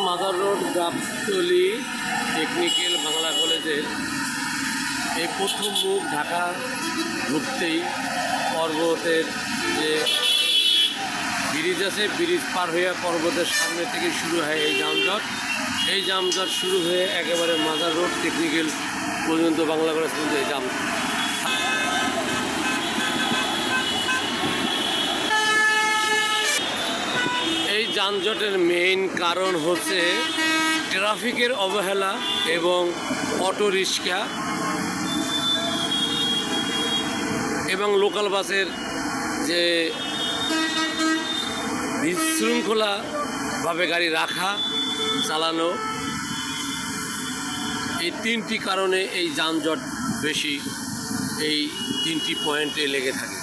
Mother road Gabtoli technical Bangla কলেজের এই প্রথম মুখ ঢাকা ঢুকতেই পর্বতের যে ব্রিজ আছে, ব্রিজ পার হয়ে পর্বতের সামনে থেকে শুরু হয় এই যানজট। এই যানজট শুরু হয়ে একেবারে মাদার রোড টেকনিক্যাল পর্যন্ত বাংলা কলেজ পর্যন্ত এই যান। এই যানজটের মেইন কারণ হচ্ছে ট্রাফিকের অবহেলা এবং অটো রিক্সা এবং লোকাল বাসের যে বিশৃঙ্খলাভাবে গাড়ি রাখা চালানো, এই তিনটি কারণে এই যানজট বেশি এই তিনটি পয়েন্টে লেগে থাকে।